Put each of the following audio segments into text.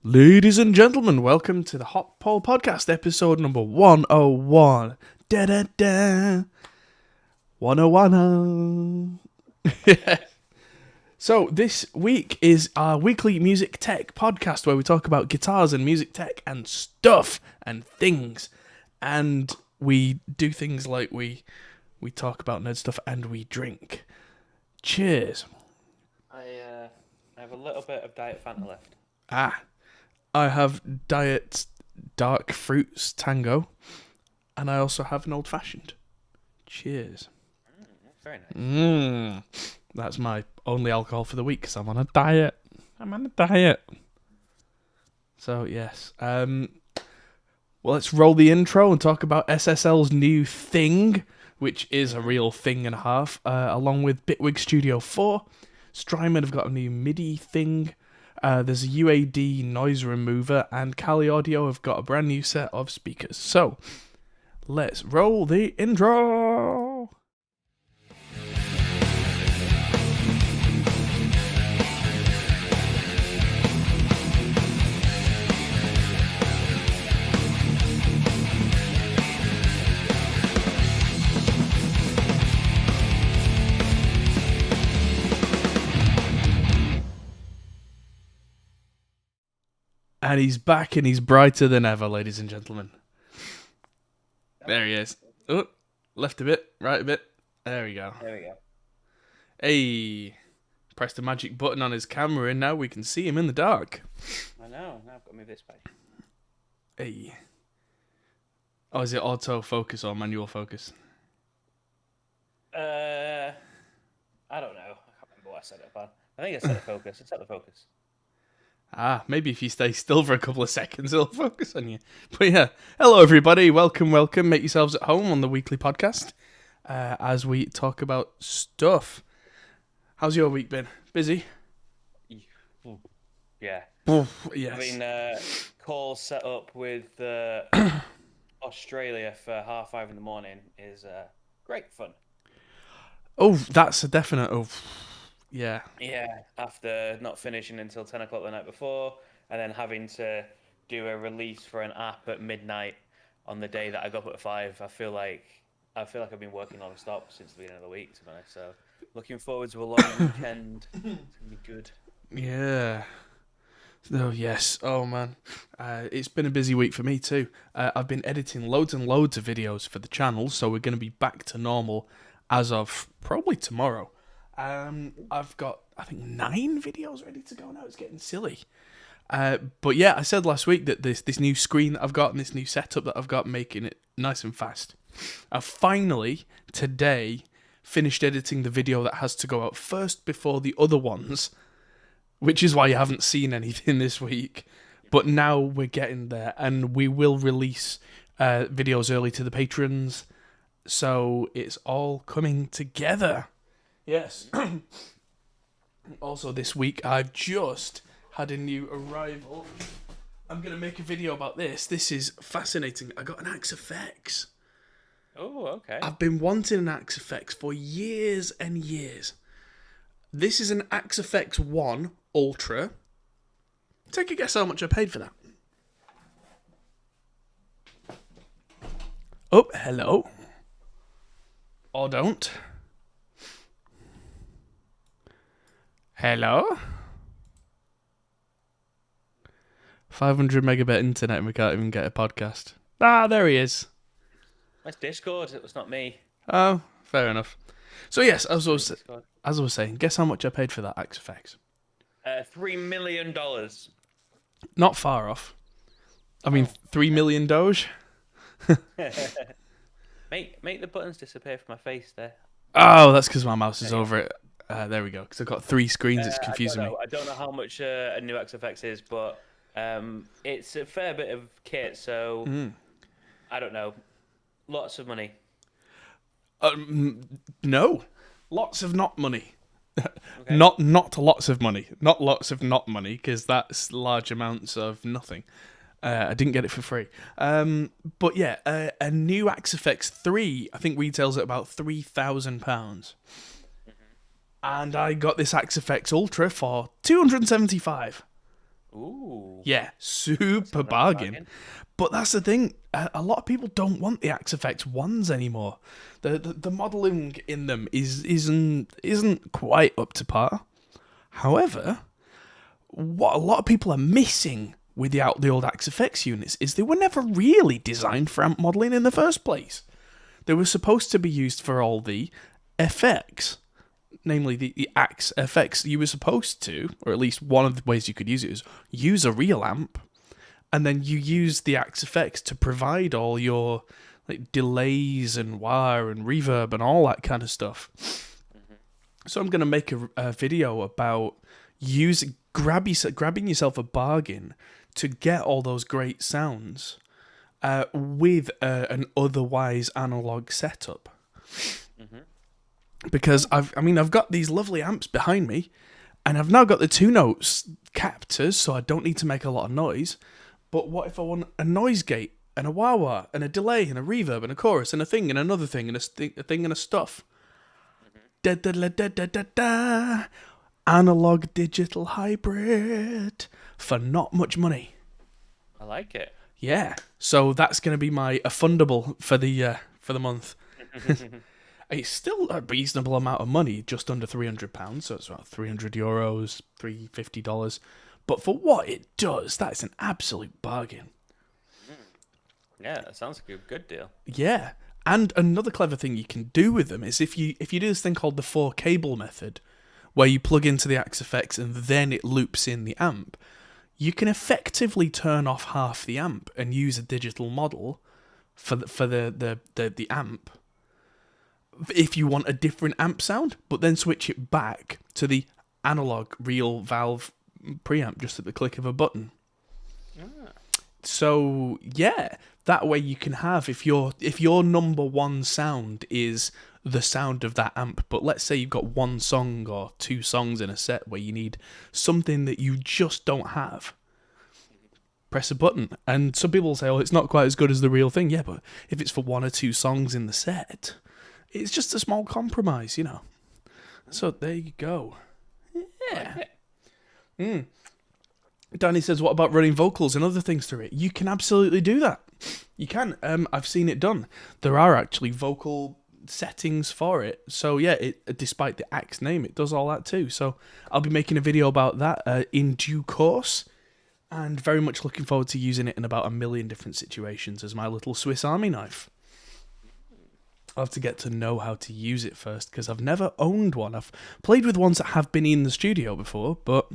Ladies and gentlemen, welcome to the Hot Poll Podcast, episode number 101. Da da da. 101. So, this week is our weekly music tech podcast where we talk about guitars and music tech and stuff and things. And we do things like we talk about nerd stuff and we drink. Cheers. I have a little bit of Diet Fanta left. I have Diet Dark Fruits Tango, and I also have an Old Fashioned. Cheers. Very nice. That's my only alcohol for the week because I'm on a diet. So, yes. Well, let's roll the intro and talk about SSL's new thing, which is a real thing and a half, along with Bitwig Studio 4. Strymon have got a new MIDI thing. There's a UAD noise remover, and Kali Audio have got a brand new set of speakers. So, let's roll the intro. And he's back and he's brighter than ever, ladies and gentlemen. There he is. Oh, left a bit, right a bit. There we go. There we go. Hey, pressed the magic button on his camera and now we can see him in the dark. I know. Now I've got to move this way. Hey. Oh, is it auto focus or manual focus? I don't know. I can't remember what I set it up on. I think I set the focus. I set the focus. Maybe if you stay still for a couple of seconds, it'll focus on you. But yeah, hello everybody, welcome. Make yourselves at home on the weekly podcast as we talk about stuff. How's your week been? Busy? Yeah. Yes. I mean, calls set up with Australia for 5:30 in the morning is great fun. Oh, that's a definite. Oh, yeah. Yeah, after not finishing until 10 o'clock the night before, and then having to do a release for an app at midnight on the day that I got up at 5, I feel like I've been working non-stop since the beginning of the week, to be honest. So, looking forward to a long weekend. It's gonna be good. Yeah. Oh, yes. Oh, man. It's been a busy week for me, too. I've been editing loads and loads of videos for the channel, so we're going to be back to normal as of probably tomorrow. I've got, I think, 9 videos ready to go now. It's getting silly. But yeah, I said last week that this new screen that I've got and this new setup that I've got, making it nice and fast. I've finally, today, finished editing the video that has to go out first before the other ones, which is why you haven't seen anything this week. But now we're getting there, and we will release videos early to the patrons. So it's all coming together. Yes. Also, this week, I've just had a new arrival. I'm going to make a video about this. This is fascinating. I got an Axe FX. Oh, okay. I've been wanting an Axe FX for years and years. This is an Axe FX 1 Ultra. Take a guess how much I paid for that. Oh, hello. Or don't. Hello? 500 megabit internet and we can't even get a podcast. Ah, there he is. That's Discord. It was not me. Oh, fair enough. So yes, as I was saying, guess how much I paid for that Axe FX? $3 million. Not far off. I mean, 3 million Doge? Make the buttons disappear from my face there. Oh, that's because my mouse is over it. There we go, because I've got 3 screens, it's confusing me. I don't know how much a new XFX is, but it's a fair bit of kit, so I don't know. Lots of money. No. Lots of not money. Okay. Not lots of money. Not lots of not money, because that's large amounts of nothing. I didn't get it for free. But yeah, a new Axe FX 3, I think retails at about £3,000. And I got this Axe FX Ultra for $275. Ooh, Yeah, that super sounds like a bargain. bargain. But that's the thing. A lot of people don't want the Axe FX ones anymore. The modeling in them isn't quite up to par. However, what a lot of people are missing with the old Axe FX units is they were never really designed for amp modeling in the first place. They were supposed to be used for all the FX, namely the Axe FX. You were supposed to, or at least one of the ways you could use it is use a real amp, and then you use the Axe FX to provide all your like delays and wire and reverb and all that kind of stuff. Hmm. So I'm gonna make a video about grabbing yourself a bargain to get all those great sounds with an otherwise analog setup. Hmm. Because I've got these lovely amps behind me, and I've now got the two notes captors, so I don't need to make a lot of noise. But what if I want a noise gate and a wah wah and a delay and a reverb and a chorus and a thing and another thing and a thing and a stuff? Da da da da da da da. Analog digital hybrid for not much money. I like it. Yeah, so that's going to be my affundable for the month. It's still a reasonable amount of money, just under £300, so it's about €300, $350. But for what it does, that's an absolute bargain. Yeah, that sounds like a good deal. Yeah, and another clever thing you can do with them is if you do this thing called the four cable method, where you plug into the Axe FX and then it loops in the amp, you can effectively turn off half the amp and use a digital model for the amp if you want a different amp sound, but then switch it back to the analog real valve preamp just at the click of a button. Ah. So yeah, that way you can have if your number one sound is the sound of that amp, but let's say you've got one song or two songs in a set where you need something that you just don't have, press a button. And some people say, oh, it's not quite as good as the real thing. Yeah, but if it's for one or two songs in the set, it's just a small compromise, you know. So there you go. I like Yeah. it. Danny says, what about running vocals and other things through it? You can absolutely do that. You can. I've seen it done. There are actually vocal settings for it. So yeah, despite the Axe name, it does all that too. So I'll be making a video about that in due course. And very much looking forward to using it in about a million different situations as my little Swiss Army knife. I'll have to get to know how to use it first, because I've never owned one. I've played with ones that have been in the studio before, but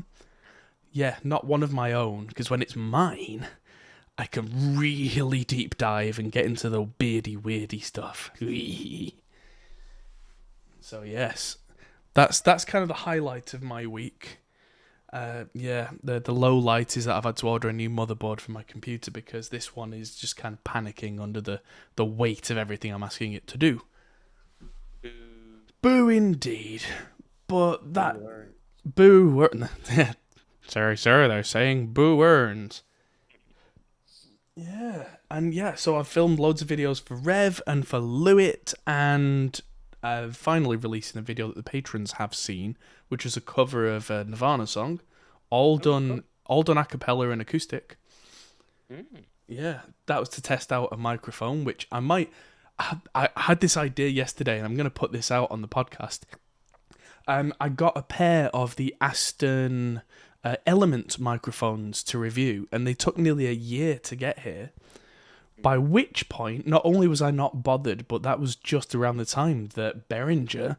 yeah, not one of my own, because when it's mine, I can really deep dive and get into the beardy, weirdy stuff. So yes, that's kind of the highlight of my week. Yeah, the low light is that I've had to order a new motherboard for my computer because this one is just kind of panicking under the weight of everything I'm asking it to do. Boo. Boo indeed. But that Alright. boo. Sorry, sir. They're saying boo earns. Yeah, and yeah. So I've filmed loads of videos for Rev and for Lewitt, and finally releasing a video that the patrons have seen, which is a cover of a Nirvana song, all Oh, cool. done a cappella and acoustic. Mm. Yeah, that was to test out a microphone, which I might. I had this idea yesterday, and I'm going to put this out on the podcast. I got a pair of the Aston Element microphones to review, and they took nearly a year to get here. By which point, not only was I not bothered, but that was just around the time that Behringer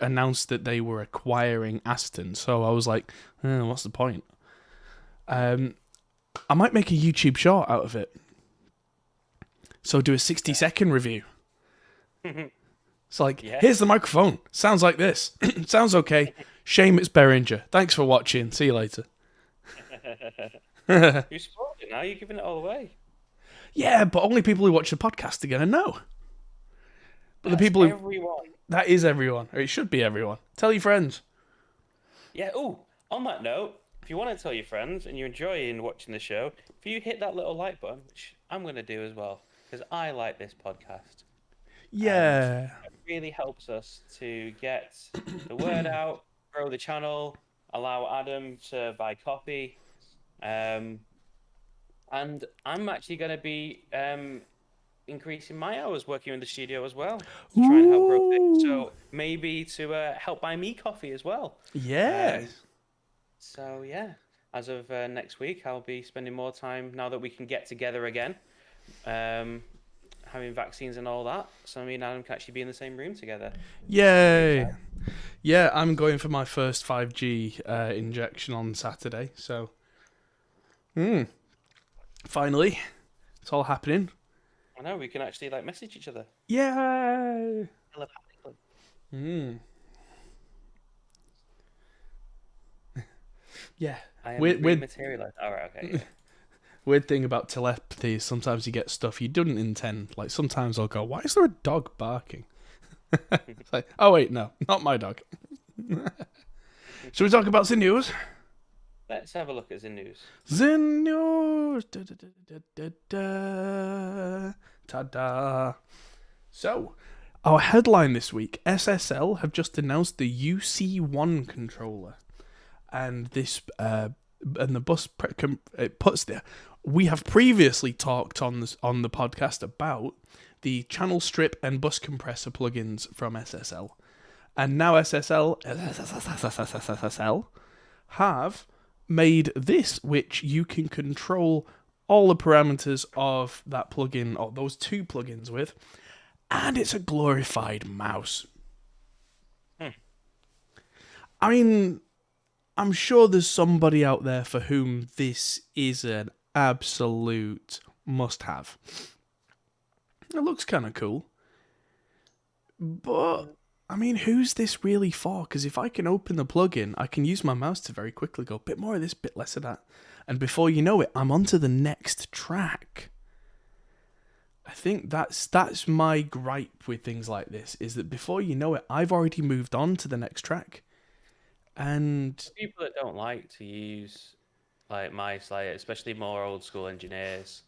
announced that they were acquiring Aston. So I was like, what's the point? I might make a YouTube short out of it. So do a 60-second review. It's like, Yeah. here's the microphone. Sounds like this. Sounds okay. Shame it's Behringer. Thanks for watching. See you later. You spoiled it now. You're giving it all away. Yeah, but only people who watch the podcast are going to know. But the That's people who... everyone. That is everyone. Or it should be everyone. Tell your friends. Yeah. Oh, on that note, if you want to tell your friends and you're enjoying watching the show, if you hit that little like button, which I'm going to do as well, because I like this podcast. Yeah. It really helps us to get the word out, grow the channel, allow Adam to buy coffee. Um, and I'm actually going to be increasing my hours working in the studio as well to try and help grow things. Ooh, So maybe to help buy me coffee as well. Um, yes. so yeah, as of next week, I'll be spending more time now that we can get together again, having vaccines and all that. So me and Adam can actually be in the same room together. I'm really Yay. excited. Yeah, I'm going for my first 5G injection on Saturday. So, finally, it's all happening. I know we can actually like message each other Yay. telepathically. Mm. Yeah. I am Weird, rematerialized. All right, okay, yeah. weird thing about telepathy is sometimes you get stuff you didn't intend. Like sometimes I'll go, "Why is there a dog barking?" It's like, oh wait, no, not my dog. Should we talk about the news? Let's have a look at the news. The news. Da, da, da, da, da, da. Ta-da. So, our headline this week: SSL have just announced the UC1 controller, and this and the it puts there. We have previously talked on the podcast about the channel strip and bus compressor plugins from SSL, and now SSL have made this, which you can control all the parameters of that plugin or those two plugins with, and it's a glorified mouse. Hmm. I mean, I'm sure there's somebody out there for whom this is an absolute must have. It looks kind of cool. But, I mean, who's this really for? Because if I can open the plugin, I can use my mouse to very quickly go, bit more of this, bit less of that. And before you know it, I'm on to the next track. I think that's my gripe with things like this, is that before you know it, I've already moved on to the next track. And People that don't like to use like mice, like especially more old school engineers,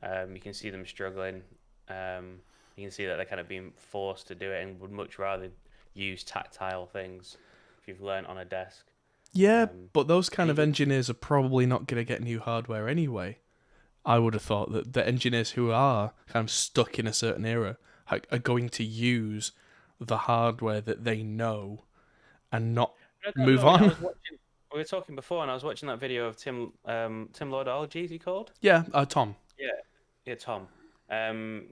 you can see them struggling. You can see that they're kind of being forced to do it and would much rather use tactile things if you've learnt on a desk. yeah, Um, but those kind and of you engineers are probably not going to get new hardware anyway. I would have thought that the engineers who are kind of stuck in a certain era are going to use the hardware that they know and not I don't move know. I on. was watching. We were talking before, and I was watching that video of Tim Lordology, is he called? Yeah, Tom. Yeah, yeah, Tom.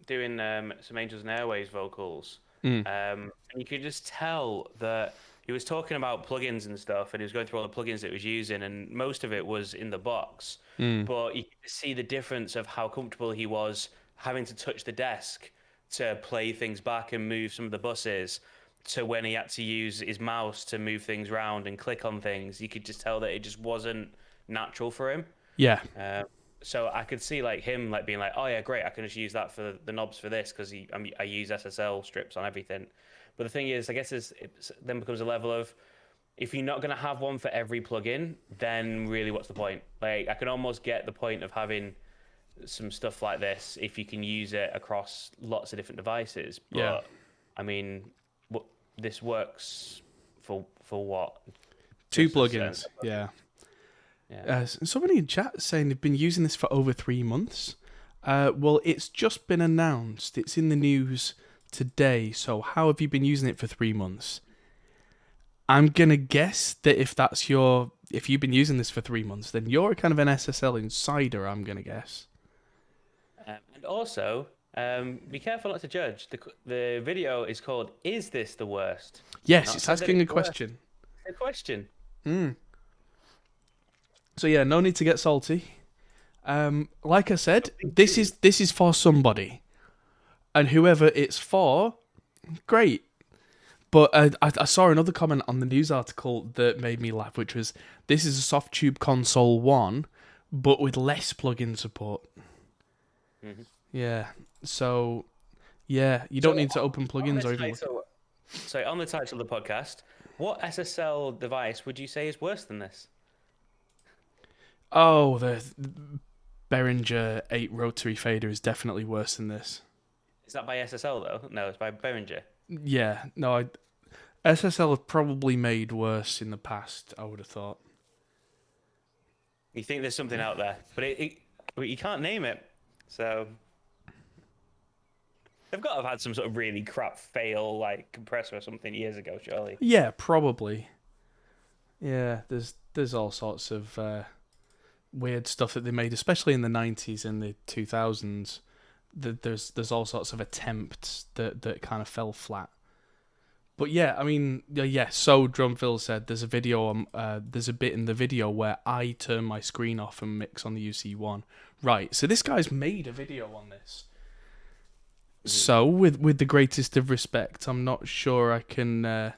Doing some Angels and Airways vocals. Mm, And you could just tell that he was talking about plugins and stuff, and he was going through all the plugins that he was using, and most of it was in the box. mm. But you could see the difference of how comfortable he was having to touch the desk to play things back and move some of the buses to when he had to use his mouse to move things around and click on things. You could just tell that it just wasn't natural for him. Yeah, Um, so I could see like him like being like, oh yeah, great, I can just use that for the knobs for this because I use SSL strips on everything. But the thing is, I guess it then becomes a level of if you're not going to have one for every plugin, then really what's the point? Like I can almost get the point of having some stuff like this if you can use it across lots of different devices. yeah. But I mean, what this works for what? Two Just a certain plugins. Yeah. yeah. Somebody in chat saying they've been using this for over 3 months. Well, it's just been announced. It's in the news today. So how have you been using it for 3 months? I'm gonna guess that if you've been using this for 3 months, then you're kind of an SSL insider. I'm gonna guess. And also, be careful not to judge. The video is called "Is this the worst?" Yes, Not it's saying that asking a it's the worst. question. It's a question. Mm. So yeah, no need to get salty. Like I said, this is for somebody, and whoever it's for, great. But I saw another comment on the news article that made me laugh, which was, "This is a Softube Console 1, but with less plugin support." Hmm. Yeah. So yeah, you don't So need to open on plugins the or even look at. title, sorry, on the title of the podcast, what SSL device would you say is worse than this? Oh, the Behringer 8 rotary fader is definitely worse than this. Is that by SSL though? No, it's by Behringer. Yeah, no, SSL have probably made worse in the past, I would have thought. You think there's something out there, but you can't name it. So they've got to have had some sort of really crap fail like compressor or something years ago, surely. Yeah, probably. Yeah, there's all sorts of weird stuff that they made, especially in the 90s and the 2000s. There's all sorts of attempts that kind of fell flat. But yeah, I mean, yeah. So Drumville said there's a video. There's a bit in the video where I turn my screen off and mix on the UC1. Right. So this guy's made a video on this. So with the greatest of respect, I'm not sure I can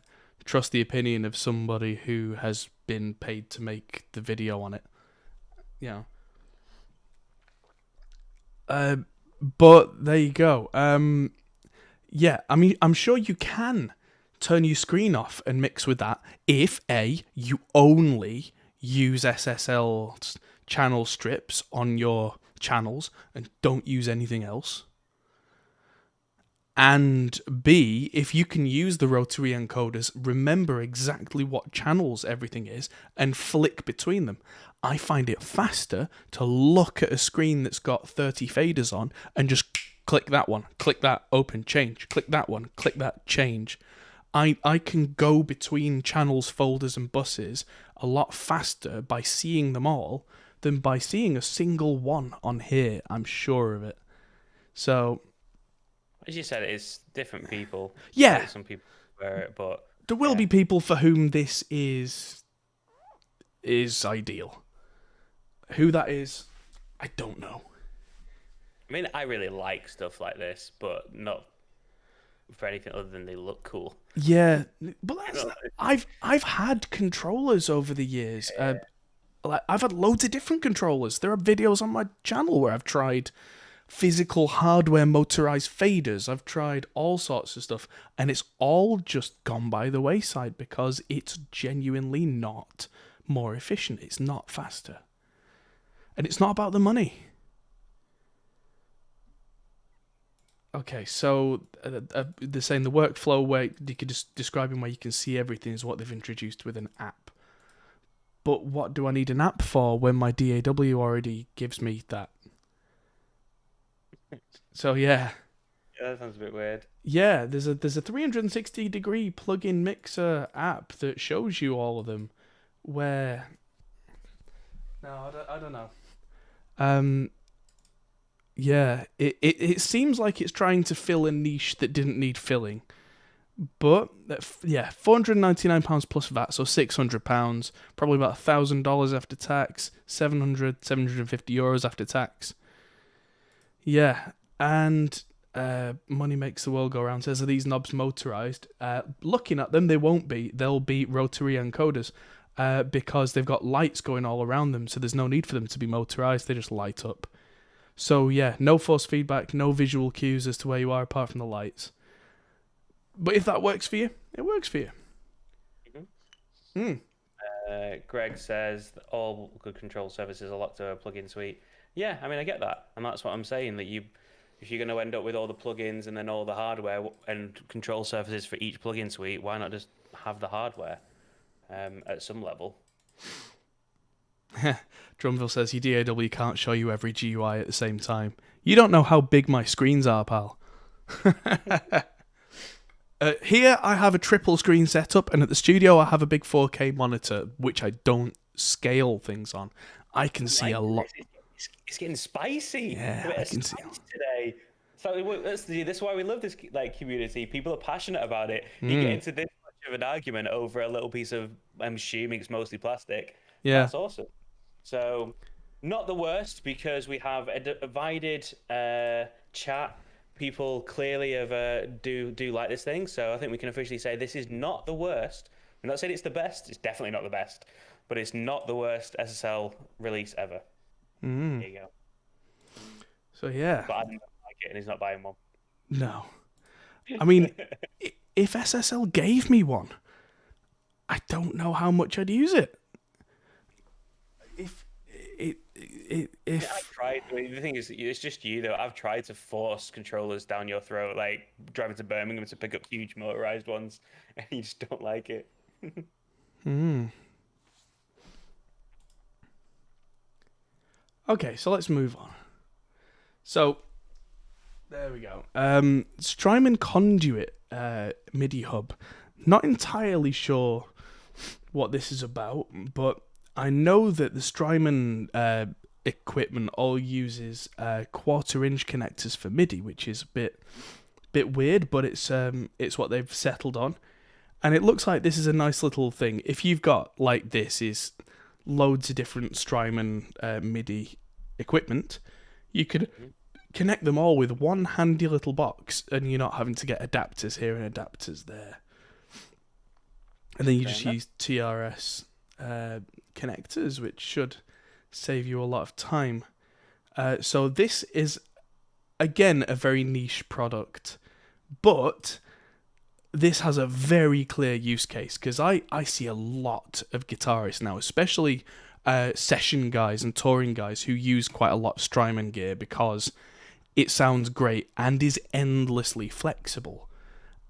trust the opinion of somebody who has been paid to make the video on it. You know. But there you go. Yeah. I mean, I'm sure you can turn your screen off and mix with that if you only use SSL channel strips on your channels and don't use anything else, and B, if you can use the rotary encoders, remember exactly what channels everything is and flick between them. I find it faster to look at a screen that's got 30 faders on and just click that one, click that, open, change, click that one, click that, change. I can go between channels, folders, and buses a lot faster by seeing them all than by seeing a single one on here. I'm sure of it. So, as you said, it's different people. Yeah. Some people wear it, but there will be people for whom this is ideal. Who that is, I don't know. I mean, I really like stuff like this, but not for anything other than they look cool. Yeah, but I've had controllers over the years. I've had loads of different controllers. There are videos on my channel where I've tried physical hardware motorized faders. I've tried all sorts of stuff, and it's all just gone by the wayside because it's genuinely not more efficient. It's not faster. And it's not about the money. Okay, so they're saying the workflow where you could just describing where you can see everything is what they've introduced with an app. But what do I need an app for when my DAW already gives me that? So yeah. Yeah, that sounds a bit weird. Yeah, there's a 360-degree plugin mixer app that shows you all of them. Where? No, I don't know. Yeah, it seems like it's trying to fill a niche that didn't need filling. But, yeah, £499 plus VAT, so £600, probably about $1,000 after tax, 750 euros after tax. Yeah, and Money Makes the World Go Round says, are these knobs motorized? Looking at them, they won't be. They'll be rotary encoders because they've got lights going all around them, so there's no need for them to be motorized. They just light up. So yeah, no force feedback, no visual cues as to where you are apart from the lights. But if that works for you, it works for you. Greg says that all good control services are locked to a plugin suite. Yeah, I mean, I get that. And that's what I'm saying, that if you're going to end up with all the plugins and then all the hardware and control surfaces for each plugin suite, why not just have the hardware at some level? Drumville says, your DAW can't show you every GUI at the same time. You don't know how big my screens are, pal. Here I have a triple screen setup, and at the studio I have a big 4K monitor, which I don't scale things on. I can see a lot. It's getting spicy. Yeah, I can see today. So that's why we love this community. People are passionate about it. You get into this much of an argument over a little piece of, I'm assuming it's mostly plastic. Yeah, that's awesome. So, not the worst, because we have a divided chat. People clearly do like this thing, so I think we can officially say this is not the worst. I'm not saying it's the best. It's definitely not the best, but it's not the worst SSL release ever. There you go. So yeah. But I don't like it, and he's not buying one. No. I mean, if SSL gave me one, I don't know how much I'd use it. I if tried. The thing is, it's just you though. I've tried to force controllers down your throat, like driving to Birmingham to pick up huge motorized ones, and you just don't like it. okay, so let's move on. So there we go. Strymon Conduit MIDI hub. Not entirely sure what this is about, but I know that the Strymon equipment all uses quarter-inch connectors for MIDI, which is a bit weird, but it's what they've settled on, and it looks like this is a nice little thing. If you've got like this is loads of different Strymon MIDI equipment, you could connect them all with one handy little box, and you're not having to get adapters here and adapters there. And then you just use TRS connectors, which should save you a lot of time. So this is, again, a very niche product, but this has a very clear use case, because I see a lot of guitarists now, especially session guys and touring guys, who use quite a lot of Strymon gear because it sounds great and is endlessly flexible.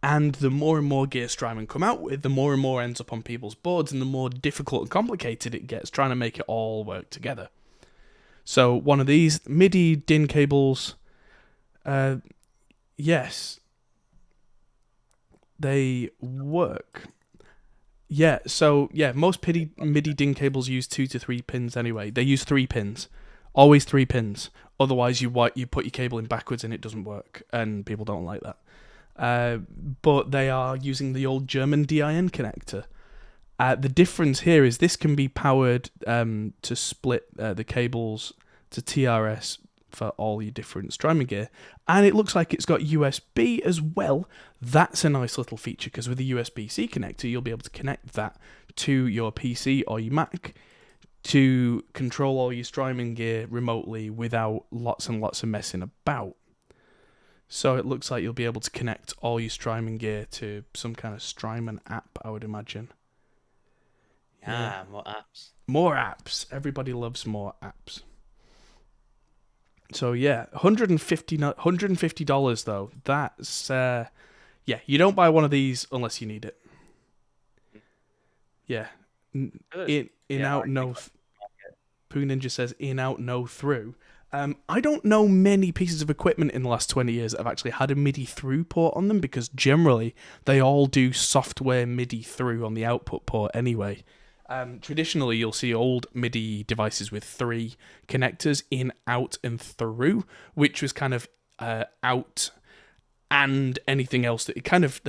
And the more and more gear Strymon come out with, the more and more ends up on people's boards, and the more difficult and complicated it gets trying to make it all work together. So one of these MIDI DIN cables, yes, they work. Yeah, so yeah, most MIDI DIN cables use 2 to 3 pins anyway. They use 3 pins, always 3 pins. Otherwise, you put your cable in backwards and it doesn't work, and people don't like that. But they are using the old German DIN connector. The difference here is this can be powered to split the cables to TRS for all your different Strymon gear, and it looks like it's got USB as well. That's a nice little feature, because with a USB-C connector, you'll be able to connect that to your PC or your Mac to control all your Strymon gear remotely without lots and lots of messing about. So it looks like you'll be able to connect all your Strymon gear to some kind of Strymon app, I would imagine. Yeah, more apps. More apps. Everybody loves more apps. So yeah, $150 though. That's yeah. You don't buy one of these unless you need it. Yeah. In out no. Poo Ninja says in out no through. I don't know many pieces of equipment in the last 20 years that have actually had a MIDI through port on them, because generally they all do software MIDI through on the output port anyway. Traditionally, you'll see old MIDI devices with 3 connectors, in, out, and through, which was kind of out and anything else that it kind of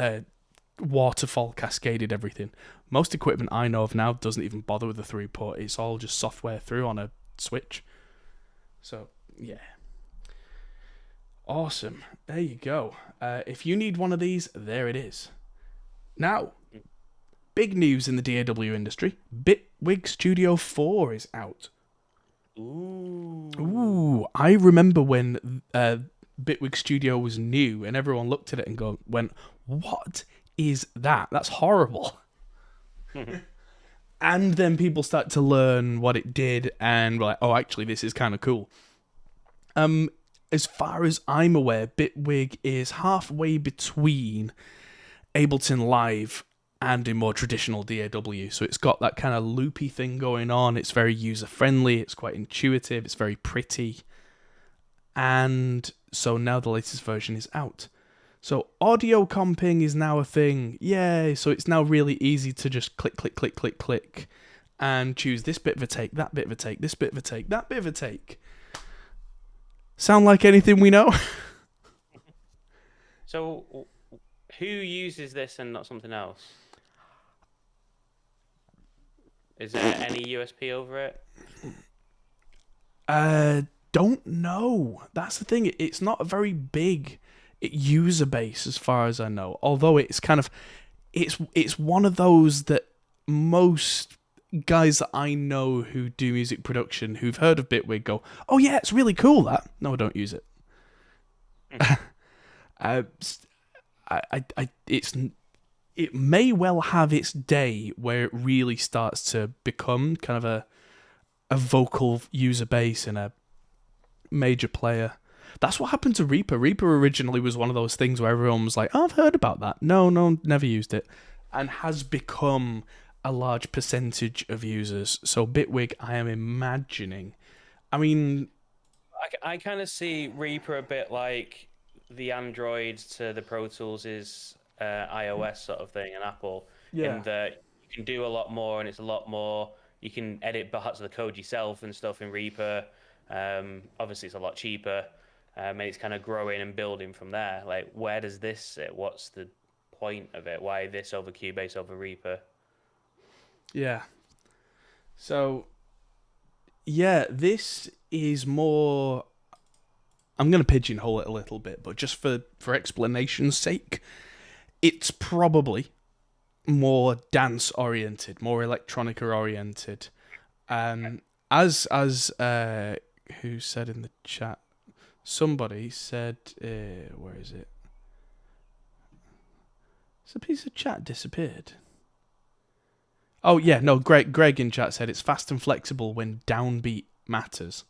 waterfall cascaded everything. Most equipment I know of now doesn't even bother with the through port. It's all just software through on a switch. So, yeah. Awesome. There you go. If you need one of these, there it is. Now, big news in the DAW industry. Bitwig Studio 4 is out. Ooh. I remember when Bitwig Studio was new and everyone looked at it and went, what is that? That's horrible. And then people start to learn what it did and were like, oh, actually, this is kind of cool. As far as I'm aware, Bitwig is halfway between Ableton Live and a more traditional DAW. So it's got that kind of loopy thing going on. It's very user-friendly. It's quite intuitive. It's very pretty. And so now the latest version is out. So audio comping is now a thing. Yay! So it's now really easy to just click, click, click, click, click, and choose this bit of a take, that bit of a take, this bit of a take, that bit of a take. Sound like anything we know? So who uses this and not something else? Is there any USP over it? Don't know. That's the thing. It's not a very big user base as far as I know. Although it's kind of, it's one of those that most guys that I know who do music production who've heard of Bitwig go, oh yeah, it's really cool that. No, I don't use it. It may well have its day where it really starts to become kind of a vocal user base and a major player. That's what happened to Reaper. Reaper originally was one of those things where everyone was like, oh, I've heard about that. No, never used it. And has become a large percentage of users. So Bitwig, I am imagining. I mean, I kind of see Reaper a bit like the Android to the Pro Tools is iOS sort of thing, and Apple, in yeah. that you can do a lot more, and it's a lot more. You can edit parts of the code yourself and stuff in Reaper. Obviously, it's a lot cheaper, and it's kind of growing and building from there. Like, where does this sit? What's the point of it? Why this over Cubase over Reaper? Yeah. So, yeah, this is more. I'm going to pigeonhole it a little bit, but just for explanation's sake, it's probably more dance oriented, more electronica oriented. As who said in the chat? Somebody said, where is it? Has a piece of chat disappeared? Oh yeah, no. Greg in chat said it's fast and flexible when downbeat matters.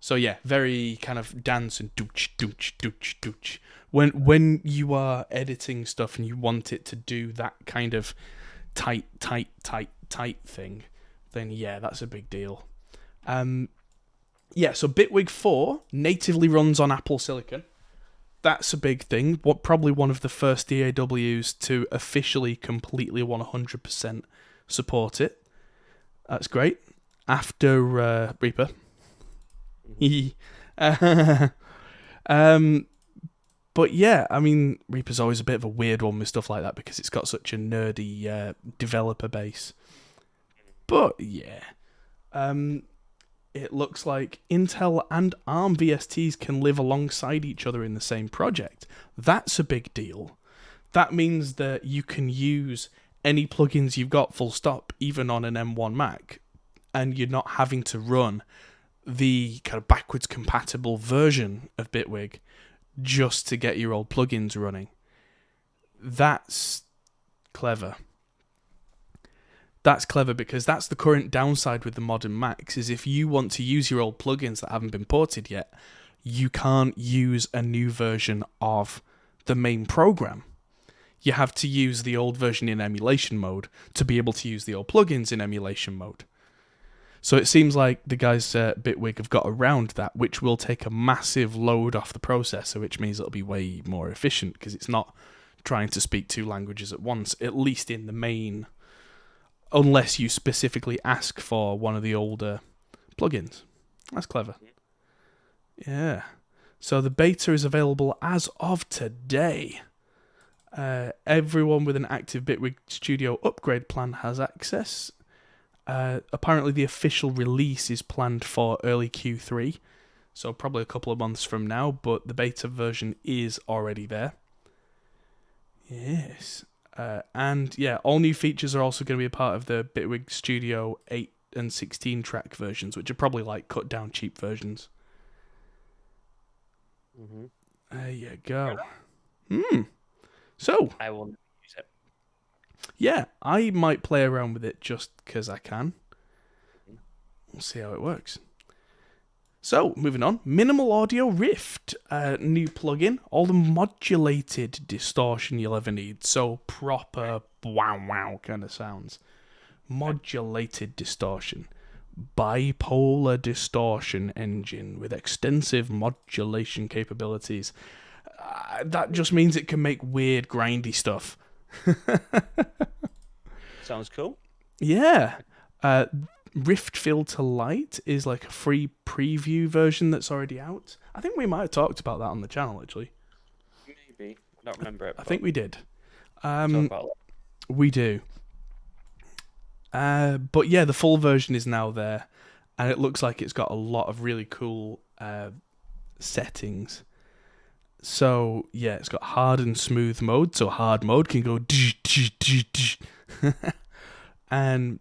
So yeah, very kind of dance and dooch dooch dooch dooch. When you are editing stuff and you want it to do that kind of tight thing, then yeah, that's a big deal. Yeah, so Bitwig 4 natively runs on Apple Silicon. That's a big thing. Probably one of the first DAWs to officially completely 100% support it. That's great. After Reaper. But yeah, I mean, Reaper's always a bit of a weird one with stuff like that because it's got such a nerdy developer base. But yeah, it looks like Intel and ARM VSTs can live alongside each other in the same project. That's a big deal. That means that you can use any plugins you've got full stop, even on an M1 Mac, and you're not having to run the kind of backwards compatible version of Bitwig just to get your old plugins running. That's clever. That's clever because that's the current downside with the modern Macs, is if you want to use your old plugins that haven't been ported yet, you can't use a new version of the main program. You have to use the old version in emulation mode to be able to use the old plugins in emulation mode. So it seems like the guys at Bitwig have got around that, which will take a massive load off the processor, which means it'll be way more efficient because it's not trying to speak two languages at once, at least in the main, unless you specifically ask for one of the older plugins. That's clever. Yeah. So the beta is available as of today. Everyone with an active Bitwig Studio upgrade plan has access. Apparently the official release is planned for early Q3, so probably a couple of months from now, but the beta version is already there. Yes. And yeah, all new features are also going to be a part of the Bitwig Studio 8 and 16 track versions, which are probably like cut down cheap versions. There you go. So I will use it. yeah, I might play around with it just because I can. We'll see how it works. So, moving on. Minimal Audio Rift. New plugin. All the modulated distortion you'll ever need. So, proper wow kind of sounds. Modulated distortion. Bipolar distortion engine with extensive modulation capabilities. That just means it can make weird, grindy stuff. Sounds cool. Yeah. Rift Filter Lite is like a free preview version that's already out. I think we might have talked about that on the channel, actually. Maybe. Don't remember it. I think we did. Talk about it. We do. But yeah, the full version is now there, and it looks like it's got a lot of really cool settings. So yeah, it's got hard and smooth mode. So hard mode can go and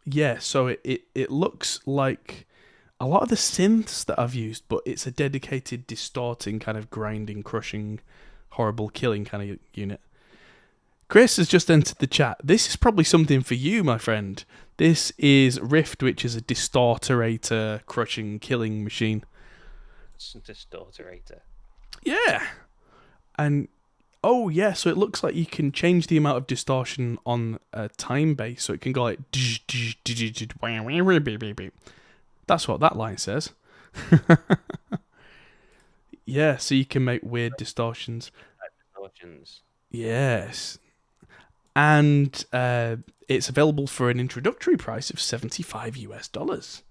yeah, so it looks like a lot of the synths that I've used, but it's a dedicated distorting kind of grinding, crushing, horrible killing kind of unit. Chris has just entered the chat. This is probably something for you, my friend. This is Rift, which is a distorterator crushing killing machine. Distorterator. Yeah. And oh yeah, so it looks like you can change the amount of distortion on a time base, so it can go like. That's what that line says. Yeah, so you can make weird distortions. Yes. And it's available for an introductory price of $75.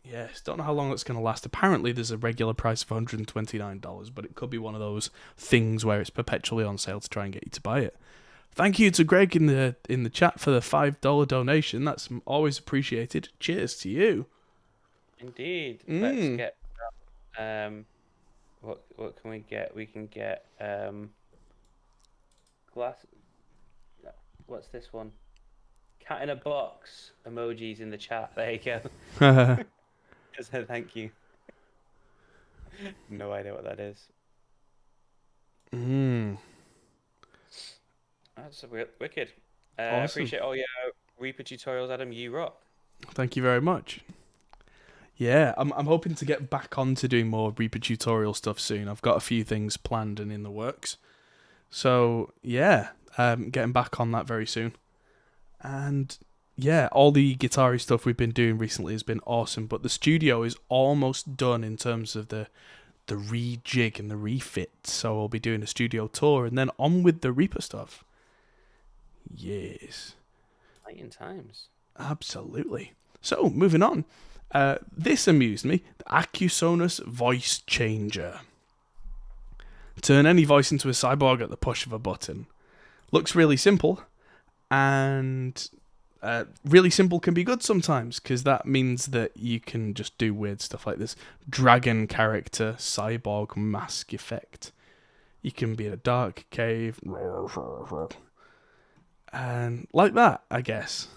Yes, don't know how long it's going to last. Apparently, there's a regular price of $129, but it could be one of those things where it's perpetually on sale to try and get you to buy it. Thank you to Greg in the chat for the $5 donation. That's always appreciated. Cheers to you. Indeed. Let's get what can we get? We can get glass. What's this one? Cat in a box emojis in the chat. There you go. So thank you. No idea what that is. That's wicked. Awesome. Appreciate all your Reaper tutorials, Adam. You rock. Thank you very much. Yeah, I'm hoping to get back on to doing more Reaper tutorial stuff soon. I've got a few things planned and in the works. So yeah, getting back on that very soon. And yeah, all the guitar stuff we've been doing recently has been awesome, but the studio is almost done in terms of the rejig and the refit. So I'll be doing a studio tour and then on with the Reaper stuff. Yes. Exciting times. Absolutely. So, moving on. This amused me. The Acusonus Voice Changer. Turn any voice into a cyborg at the push of a button. Looks really simple, and really simple can be good sometimes, because that means that you can just do weird stuff like this dragon character cyborg mask effect. You can be in a dark cave, and like that, I guess.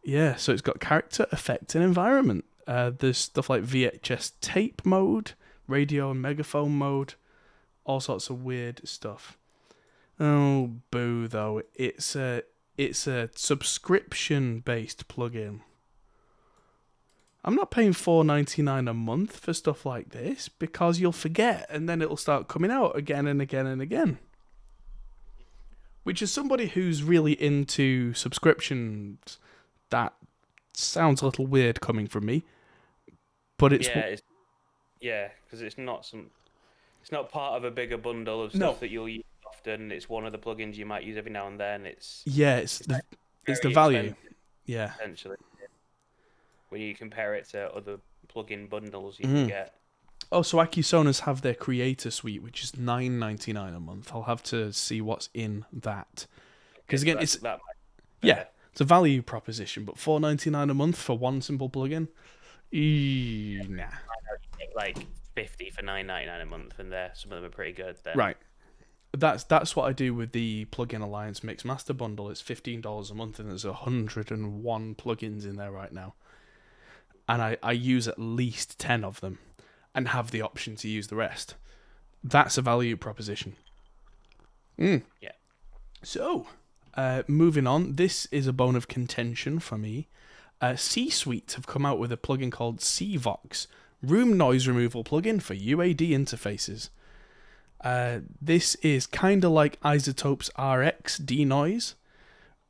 Yeah, so it's got character, effect, and environment. There's stuff like VHS tape mode, radio and megaphone mode, all sorts of weird stuff. Oh, boo, though. It's a subscription-based plugin. I'm not paying $4.99 a month for stuff like this, because you'll forget, and then it'll start coming out again and again and again. Which is somebody who's really into subscriptions, that sounds a little weird coming from me. But it's because it's not part of a bigger bundle of stuff that you'll use often. It's one of the plugins you might use every now and then. It's the value. Yeah. Essentially, when you compare it to other plugin bundles you can get. Oh, so Acusonus have their creator suite, which is $9.99 a month. I'll have to see what's in that. Because again, it's a value proposition, but $4.99 a month for one simple plugin? Nah. Like 50 for $9.99 a month, and some of them are pretty good. Then. Right. That's what I do with the Plugin Alliance Mix Master Bundle. It's $15 a month, and there's 101 plugins in there right now. And I use at least 10 of them, and have the option to use the rest. That's a value proposition. Yeah. So, moving on. This is a bone of contention for me. C-Suite have come out with a plugin called CVox, room noise removal plugin for UAD interfaces. This is kind of like Isotope's RX denoise,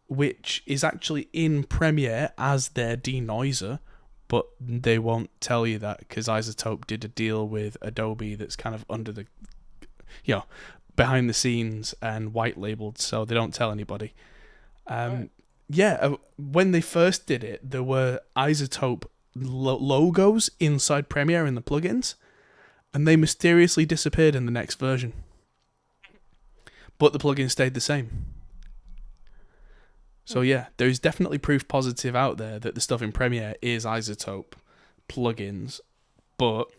which is actually in Premiere as their denoiser, but they won't tell you that because Isotope did a deal with Adobe that's kind of under the, behind the scenes and white labeled, so they don't tell anybody. Right. Yeah, when they first did it, there were Isotope logos inside Premiere in the plugins, and they mysteriously disappeared in the next version. But the plugin stayed the same. So yeah, there's definitely proof positive out there that the stuff in Premiere is Isotope plugins, but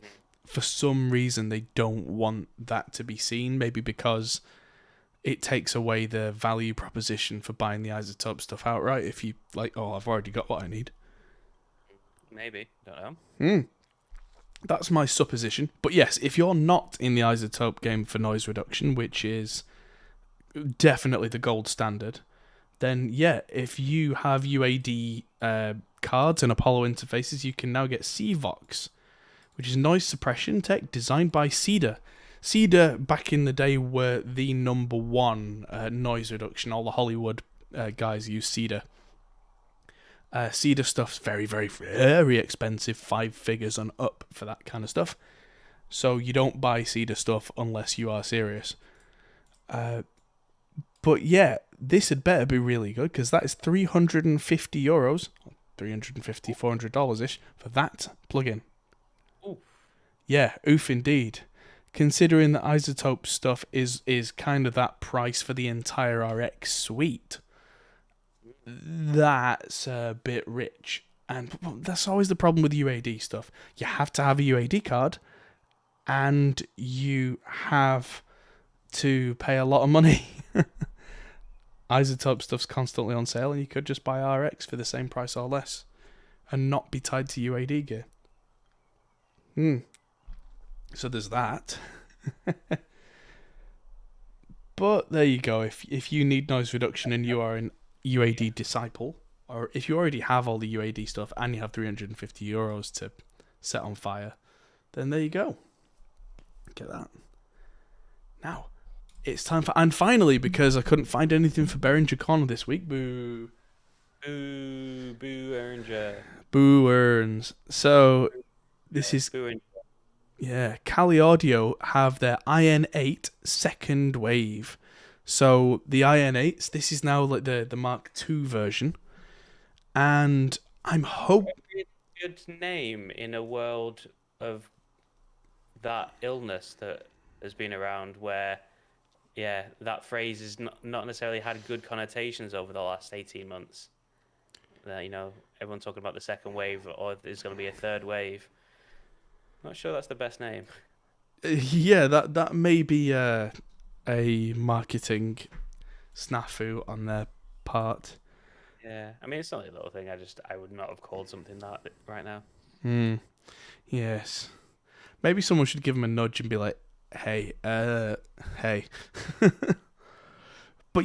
for some reason they don't want that to be seen, maybe because it takes away the value proposition for buying the Isotope stuff outright if you like, oh, I've already got what I need. Maybe, don't know. That's my supposition. But yes, if you're not in the Isotope game for noise reduction, which is definitely the gold standard. Then yeah, if you have UAD cards and Apollo interfaces, you can now get CVOX, which is noise suppression tech designed by Cedar. Cedar back in the day were the number one noise reduction. All the Hollywood guys use Cedar. Cedar stuff's very, very, very expensive, 5 figures and up for that kind of stuff. So you don't buy Cedar stuff unless you are serious. But yeah, this had better be really good because that is €350, 350 $400 ish for that plugin. Ooh. Yeah, oof indeed. Considering the Isotope stuff is kind of that price for the entire RX suite, that's a bit rich. And that's always the problem with UAD stuff. You have to have a UAD card, and you have to pay a lot of money. Isotope stuff's constantly on sale, and you could just buy RX for the same price or less, and not be tied to UAD gear. So there's that. But there you go. If you need noise reduction and you are an UAD disciple, or if you already have all the UAD stuff and you have €350 to set on fire, then there you go. Get that. Now, it's time for... And finally, because I couldn't find anything for Behringer Corner this week, boo. Boo, Behringer. Boo earns. So, this is... Boo. Yeah, Kali Audio have their IN8 second wave. So the IN8s, this is now like the Mark II version. And I'm hoping... Good name in a world of that illness that has been around where, yeah, that phrase has not necessarily had good connotations over the last 18 months. You know, everyone talking about the second wave or there's going to be a third wave. Not sure that's the best name. Yeah, that may be a marketing snafu on their part. Yeah, I mean, it's only a little thing. I would not have called something that right now. Yes. Maybe someone should give them a nudge and be like, hey. But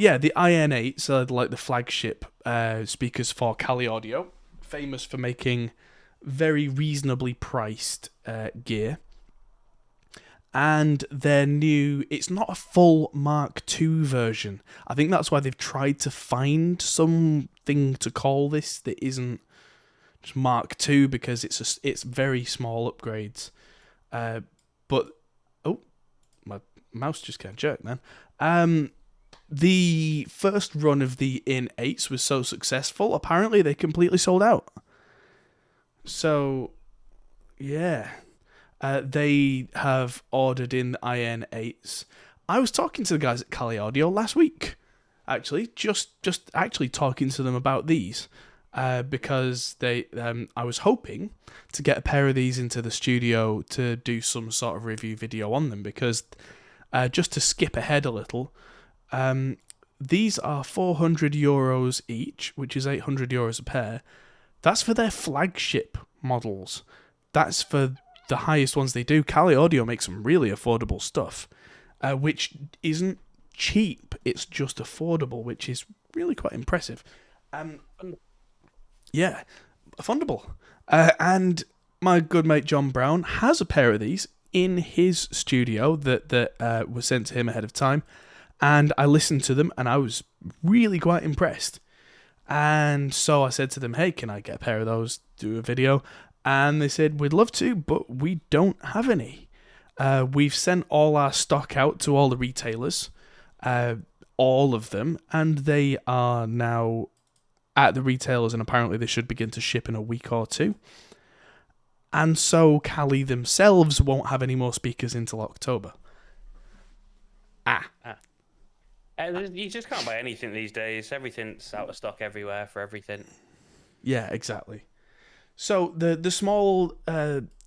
yeah, the IN8s are like the flagship speakers for Kali Audio, famous for making very reasonably priced gear. And their new... It's not a full Mark II version. I think that's why they've tried to find something to call this that isn't just Mark II, because it's very small upgrades. But... Oh, my mouse just got jerked, man. The first run of the IN8s was so successful, apparently they completely sold out. So, yeah... they have ordered in the IN8s. I was talking to the guys at Kali Audio last week, actually, just actually talking to them about these, because I was hoping to get a pair of these into the studio to do some sort of review video on them, because just to skip ahead a little, these are €400 each, which is €800 a pair. That's for their flagship models. That's for the highest ones they do. Kali Audio makes some really affordable stuff, which isn't cheap. It's just affordable, which is really quite impressive. Yeah, affordable. And my good mate John Brown has a pair of these in his studio that was sent to him ahead of time, and I listened to them, and I was really quite impressed. And so I said to them, hey, can I get a pair of those, do a video? And they said, we'd love to, but we don't have any. We've sent all our stock out to all the retailers, all of them, and they are now at the retailers, and apparently they should begin to ship in a week or two. And so Kali themselves won't have any more speakers until October. You just can't buy anything these days. Everything's out of stock everywhere for everything. Yeah, exactly. So the small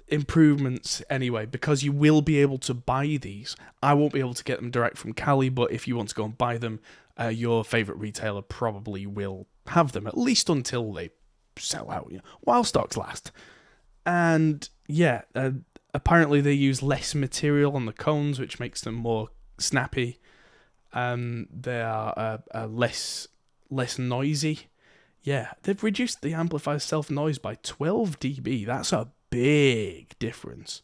improvements anyway, because you will be able to buy these. I won't be able to get them direct from Kali, but if you want to go and buy them, your favourite retailer probably will have them, at least until they sell out, while stocks last. And yeah, apparently they use less material on the cones, which makes them more snappy. They are less noisy. Yeah, they've reduced the amplifier's self noise by 12 dB. That's a big difference.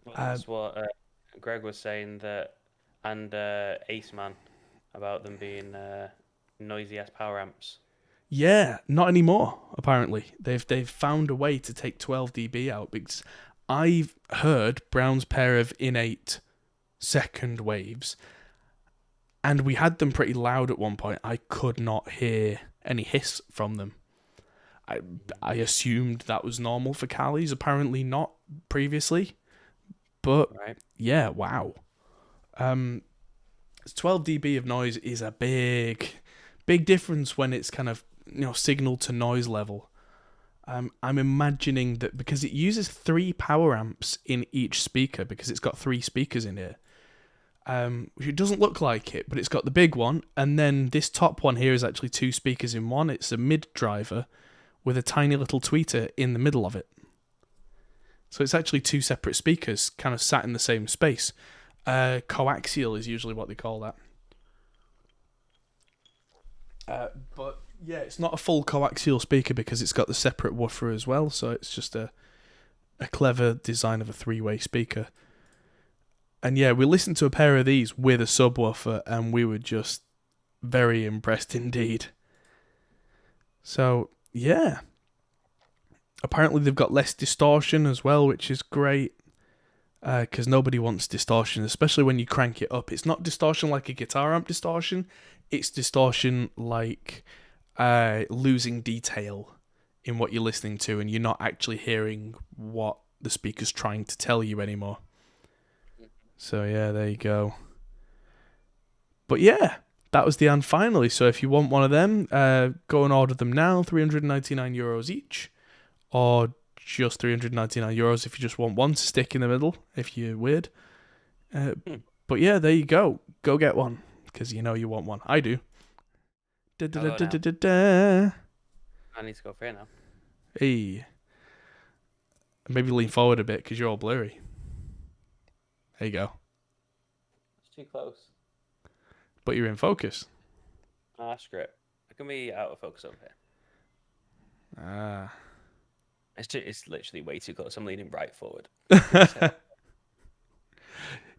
Well, Uh, that's what Greg was saying that, and Ace Man about them being noisy ass power amps. yeah, not anymore. Apparently, they've found a way to take 12 dB out because I've heard Brown's pair of innate second waves, and we had them pretty loud at one point. I could not hear any hiss from them. I I assumed that was normal for Callies. Apparently not previously, but Right. yeah, wow. 12 dB of noise is a big difference when it's kind of signal to noise level. I'm imagining that because it uses 3 power amps in each speaker because it's got 3 speakers in here. It doesn't look like it, but it's got the big one, and then this top one here is actually 2 speakers in one. It's a mid driver with a tiny little tweeter in the middle of it. So it's actually 2 separate speakers kind of sat in the same space. Coaxial is usually what they call that. But yeah, it's not a full coaxial speaker because it's got the separate woofer as well. So it's just a clever design of a 3-way speaker. And yeah, we listened to a pair of these with a subwoofer and we were just very impressed indeed. So yeah. Apparently they've got less distortion as well, which is great. Because nobody wants distortion, especially when you crank it up. It's not distortion like a guitar amp distortion. It's distortion like losing detail in what you're listening to, and you're not actually hearing what the speaker's trying to tell you anymore. So yeah, there you go. But yeah, that was the end finally. So if you want one of them, go and order them now. €399 each, or just €399 if you just want one to stick in the middle, if you're weird. But yeah, there you go. Go get one, because you know you want one. I do. I'll go now. Da-da-da-da-da-da. I need to go for it now. Hey. Maybe lean forward a bit, because you're all blurry. There you go. It's too close. But you're in focus. Ah, screw it. I can be out of focus over here. Ah. It's literally way too close. I'm leaning right forward.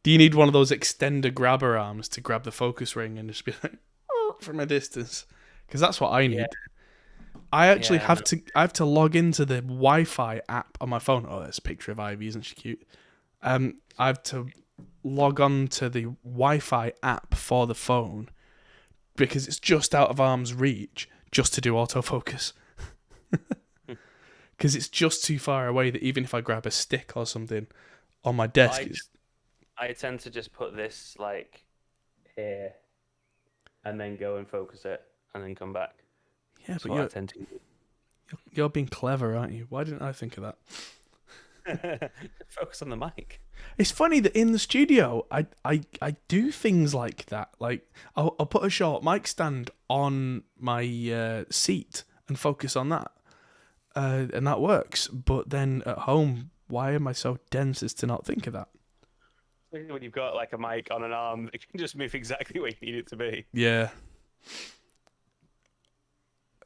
Do you need one of those extender grabber arms to grab the focus ring and just be like, oh, from a distance? Because that's what I need. Yeah. I actually Yeah, have to. I have to log into the Wi-Fi app on my phone. Oh, there's a picture of Ivy. Isn't she cute? I have to log on to the Wi-Fi app for the phone because it's just out of arm's reach just to do autofocus. Because it's just too far away that even if I grab a stick or something on my desk, I tend to just put this like here, and then go and focus it, and then come back. yeah. That's But what I tend to you're being clever, aren't you? Why didn't I think of that? do. Focus on the mic. It's funny that in the studio, I do things like that. Like I'll put a short mic stand on my seat and focus on that, and that works. But then at home, why am I so dense as to not think of that? Especially when you've got like a mic on an arm that can just move exactly where you need it to be. Yeah,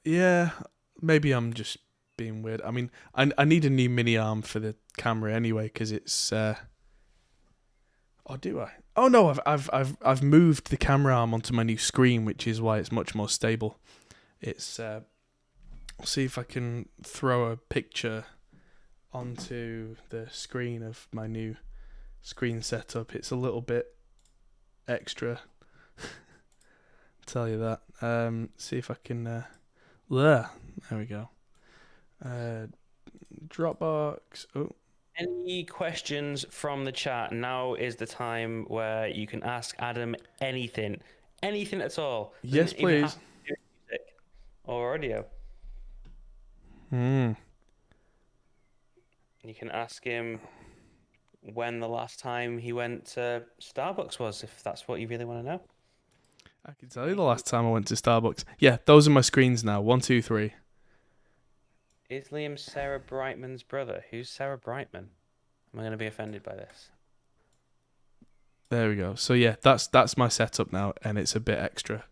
yeah. Maybe I'm just being weird. I mean, I need a new mini arm for the camera anyway because it's. Or do I? Oh no, I've moved the camera arm onto my new screen, which is why it's much more stable. It's I'll see if I can throw a picture onto the screen of my new screen setup. It's a little bit extra. Tell you that. See if I can. There we go. Dropbox. Oh. Any questions from the chat? Now is the time where you can ask Adam anything at all. Yes, Doesn't even have please. to do music or audio. Hmm. You can ask him when the last time he went to Starbucks was, if that's what you really want to know. I can tell you the last time I went to Starbucks. Yeah, those are my screens now. 1, 2, 3. Is Liam Sarah Brightman's brother? Who's Sarah Brightman? Am I going to be offended by this? There we go. So yeah, that's my setup now, and it's a bit extra.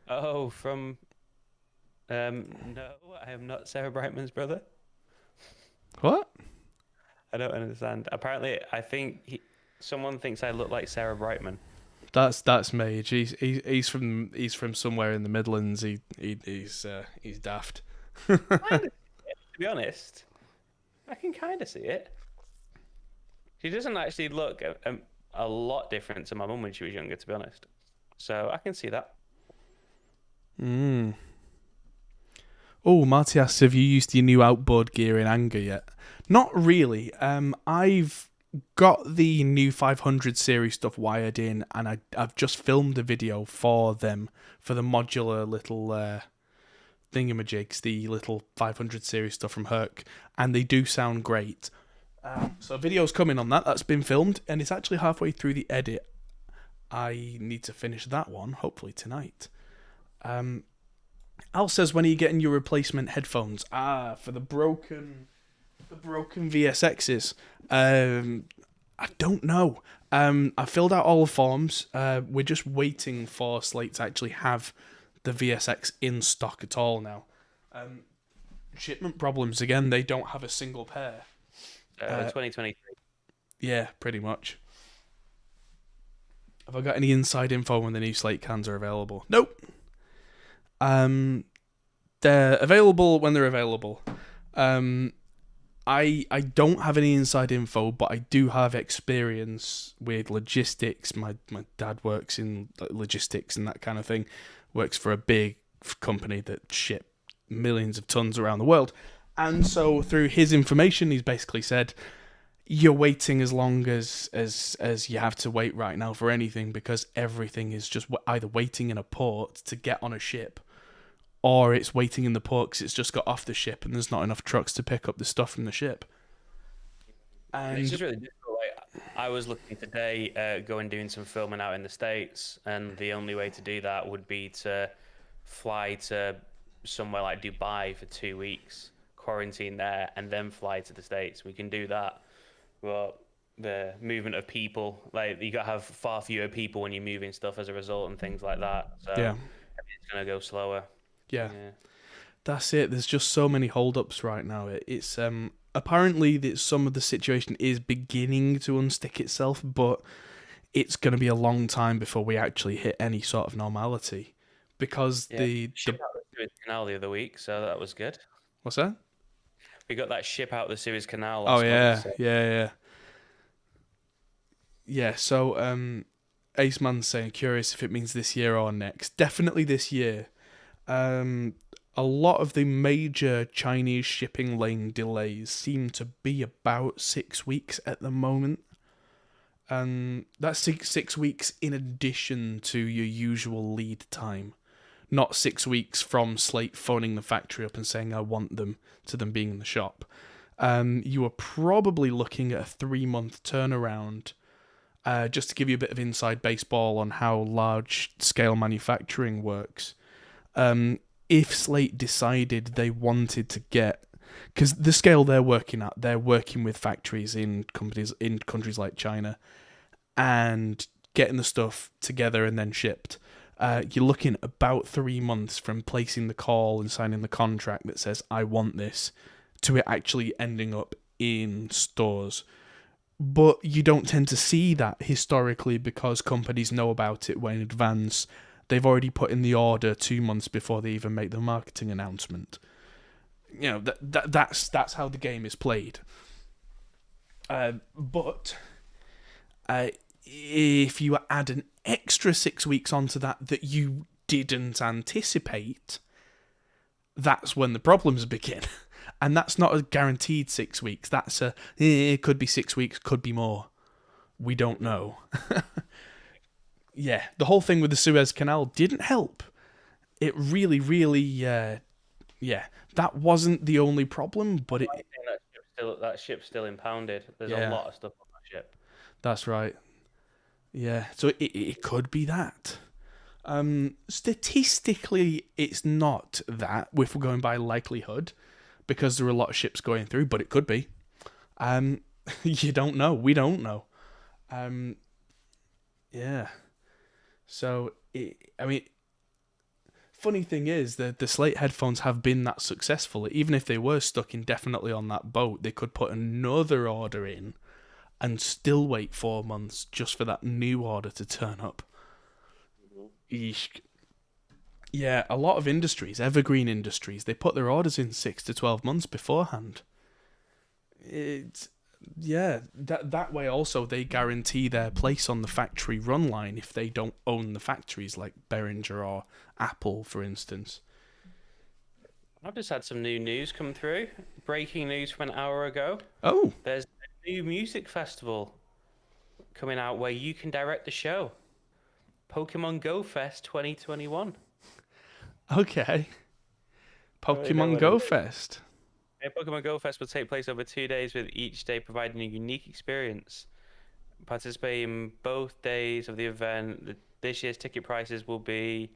Oh, from no, I am not Sarah Brightman's brother. What? I don't understand. Apparently, someone thinks I look like Sarah Brightman. That's Mage. He's from somewhere in the Midlands. He's daft. Kind of, to be honest, I can kind of see it. She doesn't actually look a lot different to my mum when she was younger, to be honest. So I can see that. Mm. Oh, Marty asks, have you used your new outboard gear in anger yet? Not really. I've got the new 500 series stuff wired in, and I've just filmed a video for them for the modular little thingamajigs, the little 500 series stuff from Herc, and they do sound great. So a video's coming on that. That's been filmed, and it's actually halfway through the edit. I need to finish that one, hopefully tonight. Al says, when are you getting your replacement headphones? For the broken VSXs. I don't know. I filled out all the forms. We're just waiting for Slate to actually have the VSX in stock at all now. Shipment problems again. They don't have a single pair. 2023. Yeah, pretty much. Have I got any inside info when the new Slate cans are available? Nope. They're available when they're available. I don't have any inside info, but I do have experience with logistics. My dad works in logistics and that kind of thing. Works for a big company that ship millions of tons around the world. And so through his information, he's basically said, you're waiting as long as you have to wait right now for anything, because everything is just either waiting in a port to get on a ship, or it's waiting in the port because it's just got off the ship and there's not enough trucks to pick up the stuff from the ship. And it's just really difficult. Like, I was looking today, going doing some filming out in the States, and the only way to do that would be to fly to somewhere like Dubai for 2 weeks, quarantine there, and then fly to the States. We can do that, but the movement of people, like, you got to have far fewer people when you're moving stuff as a result and things like that. So yeah, it's gonna go slower. yeah, Yeah. that's it. There's just so many holdups right now. It's apparently that some of the situation is beginning to unstick itself, but it's going to be a long time before we actually hit any sort of normality, because Yeah. Ship out the Suez Canal the other week, so that was good. what's that? We got that ship out the Suez Canal Oh last month. yeah, So. yeah. So Ace Man's saying, curious if it means this year or next. Definitely this year. A lot of the major Chinese shipping lane delays seem to be about 6 weeks at the moment. And that's six weeks in addition to your usual lead time. Not 6 weeks from Slate phoning the factory up and saying, I want them, to them being in the shop. You are probably looking at a 3-month turnaround. Just to give you a bit of inside baseball on how large scale manufacturing works. If Slate decided they wanted to get, because the scale they're working at, they're working with factories in countries like China, and getting the stuff together and then shipped. You're looking at about 3 months from placing the call and signing the contract that says I want this, to it actually ending up in stores. But you don't tend to see that historically, because companies know about it way in advance. They've already put in the order 2 months before they even make the marketing announcement. You know, that's how the game is played. But if you add an extra 6 weeks onto that you didn't anticipate, that's when the problems begin. And that's not a guaranteed 6 weeks. That's it could be 6 weeks, could be more. We don't know. Yeah, the whole thing with the Suez Canal didn't help. It really, that wasn't the only problem, but it. That ship's still impounded. There's Yeah, a lot of stuff on that ship. that's right. Yeah, so it could be that. Statistically, it's not that, if we're going by likelihood, because there are a lot of ships going through, but it could be. You don't know. We don't know. Yeah. So, I mean, funny thing is that the Slate headphones have been that successful. Even if they were stuck indefinitely on that boat, they could put another order in and still wait 4 months just for that new order to turn up. Eesh. Yeah, a lot of industries, evergreen industries, they put their orders in 6 to 12 months beforehand. It's that way also they guarantee their place on the factory run line if they don't own the factories, like Behringer or Apple, for instance. I've just had some new news come through. Breaking news from an hour ago. Oh, There's a new music festival coming out where you can direct the show. Pokemon Go Fest 2021. okay. I don't really know Pokemon what it Go is. Fest. Yeah, Pokemon Go Fest will take place over 2 days, with each day providing a unique experience. Participate in both days of the event. This year's ticket prices will be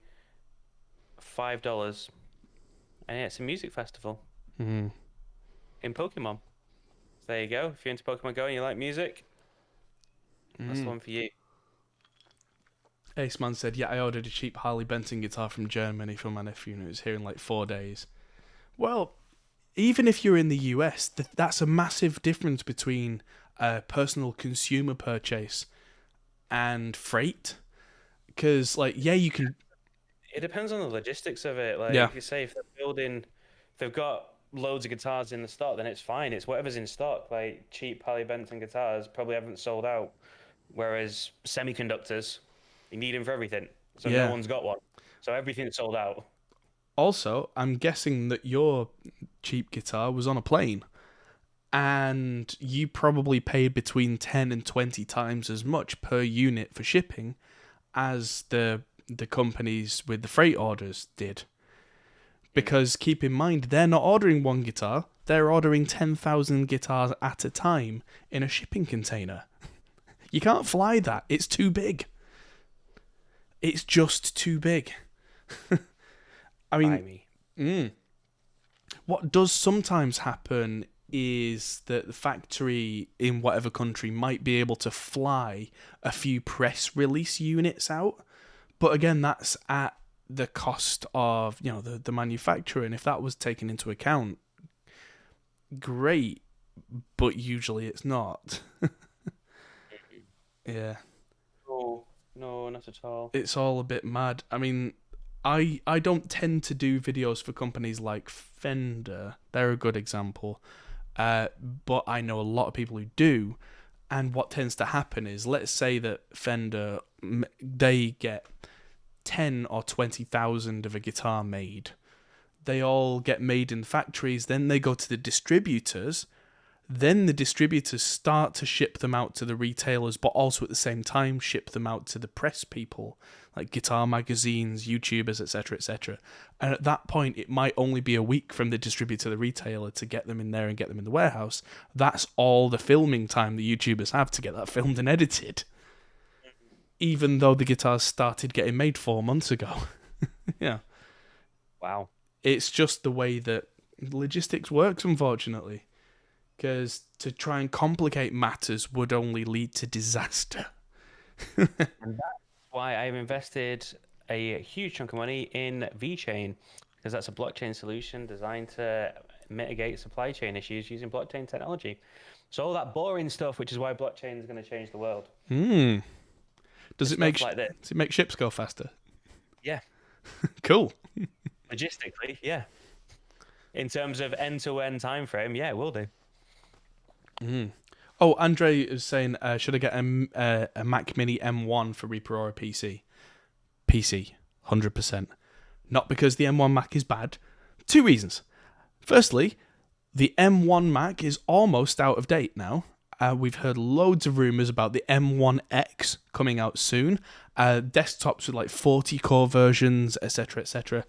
$5. And yeah, it's a music festival Mm. in Pokemon. So there you go. If you're into Pokemon Go and you like music, that's the one for you. Ace Man said, "Yeah, I ordered a cheap Harley Benton guitar from Germany for my nephew, and it was here in like 4 days." Well, even if you're in the US, that's a massive difference between a personal consumer purchase and freight. Because, like, yeah, you can. It depends on the logistics of it. Yeah, Like, you say, if they're building, if they've got loads of guitars in the stock, then it's fine. It's whatever's in stock. Like, cheap Harley Benton guitars probably haven't sold out. Whereas semiconductors, you need them for everything. So no yeah. one's got one. So everything's sold out. Also, I'm guessing that your cheap guitar was on a plane, and you probably paid between 10 and 20 times as much per unit for shipping as the companies with the freight orders did. Because keep in mind, they're not ordering one guitar, they're ordering 10,000 guitars at a time in a shipping container. You can't fly that, it's too big. It's just too big. I Buy mean, me. what does sometimes happen is that the factory in whatever country might be able to fly a few press release units out, but again, that's at the cost of the manufacturer, and if that was taken into account, great, but usually it's not. Yeah, Oh, no, not at all. it's all a bit mad. I mean, I don't tend to do videos for companies like Fender. They're a good example. But I know a lot of people who do, and what tends to happen is, let's say that Fender, they get 10 or 20,000 of a guitar made. They all get made in factories, then they go to the distributors. Then the distributors start to ship them out to the retailers, but also at the same time ship them out to the press people, like guitar magazines, YouTubers, etc., etc. And at that point, it might only be a week from the distributor to the retailer to get them in there and get them in the warehouse. That's all the filming time the YouTubers have to get that filmed and edited, even though the guitars started getting made 4 months ago. Yeah. Wow. It's just the way that logistics works, unfortunately. Because to try and complicate matters would only lead to disaster. And that's why I've invested a huge chunk of money in VeChain, because that's a blockchain solution designed to mitigate supply chain issues using blockchain technology. So all that boring stuff, which is why blockchain is going to change the world. Does The it make stuff like that. does it make ships go faster? Yeah. Cool. Logistically, yeah. In terms of end-to-end time frame, yeah, it will do. Oh, Andre is saying, should I get a Mac Mini M1 for Reaper or a PC? PC, 100%. Not because the M1 Mac is bad. 2 reasons. Firstly, the M1 Mac is almost out of date now. We've heard loads of rumours about the M1X coming out soon. Desktops with like 40-core versions, etc., etc.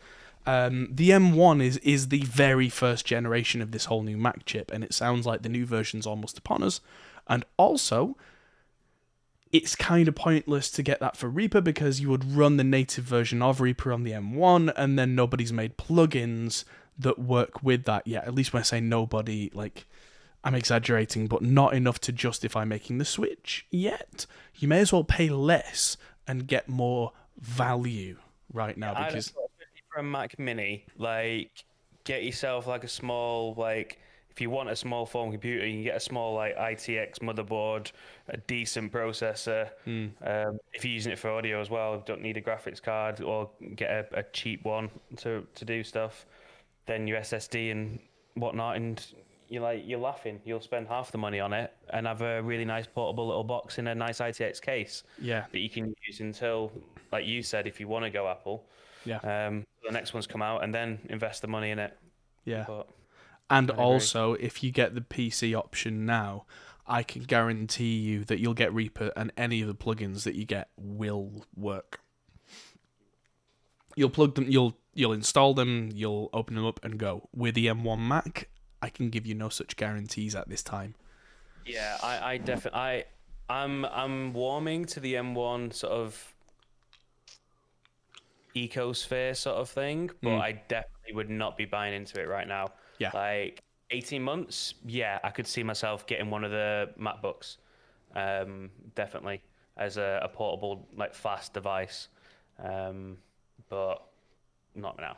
The M1 is the very first generation of this whole new Mac chip, and it sounds like the new version's almost upon us. And also, it's kind of pointless to get that for Reaper because you would run the native version of Reaper on the M1, and then nobody's made plugins that work with that yet. At least when I say nobody, like, I'm exaggerating, but not enough to justify making the switch yet. You may as well pay less and get more value right now I don't because know, for a Mac Mini, like get yourself like a small like if you want a small form computer, you can get a small like ITX motherboard, a decent processor. If you're using it for audio as well, don't need a graphics card or get a cheap one to do stuff. Then your SSD and whatnot, and you're laughing. You'll spend half the money on it and have a really nice portable little box in a nice ITX case yeah, that you can use until, like you said, if you want to go Apple, yeah, the next one's come out, and then invest the money in it. yeah. But And I'd agree. also, if you get the PC option now, I can guarantee you that you'll get Reaper and any of the plugins that you get will work. You'll plug them, you'll install them, you'll open them up and go. With the M1 Mac, I can give you no such guarantees at this time. Yeah, I definitely, I'm warming to the M1 sort of ecosphere sort of thing, but I definitely would not be buying into it right now. Yeah. Like 18 months, yeah, I could see myself getting one of the MacBooks, definitely as a portable, like fast device, but not now.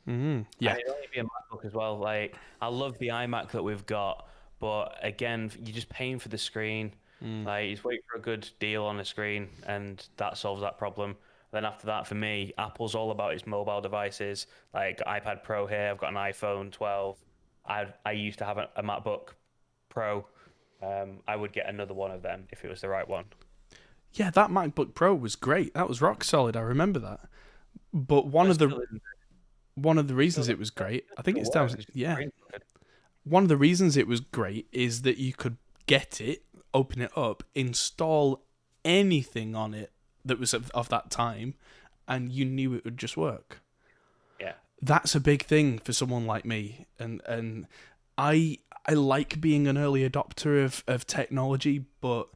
Yeah. And it'll only be a MacBook as well. Like I love the iMac that we've got, but again, you're just paying for the screen. Like you just wait for a good deal on the screen, and that solves that problem. Then after that, for me, Apple's all about its mobile devices. Like iPad Pro here, I've got an iPhone 12. I used to have a MacBook Pro. I would get another one of them if it was the right one. Yeah, that MacBook Pro was great. That was rock solid. I remember that. But But still, one of the reasons still, it was great, I think still it's down. works. It's just Yeah, screen good. one of the reasons it was great is that you could get it, open it up, install anything on it that was of that time, and you knew it would just work. Yeah. That's a big thing for someone like me, and I like being an early adopter of technology, but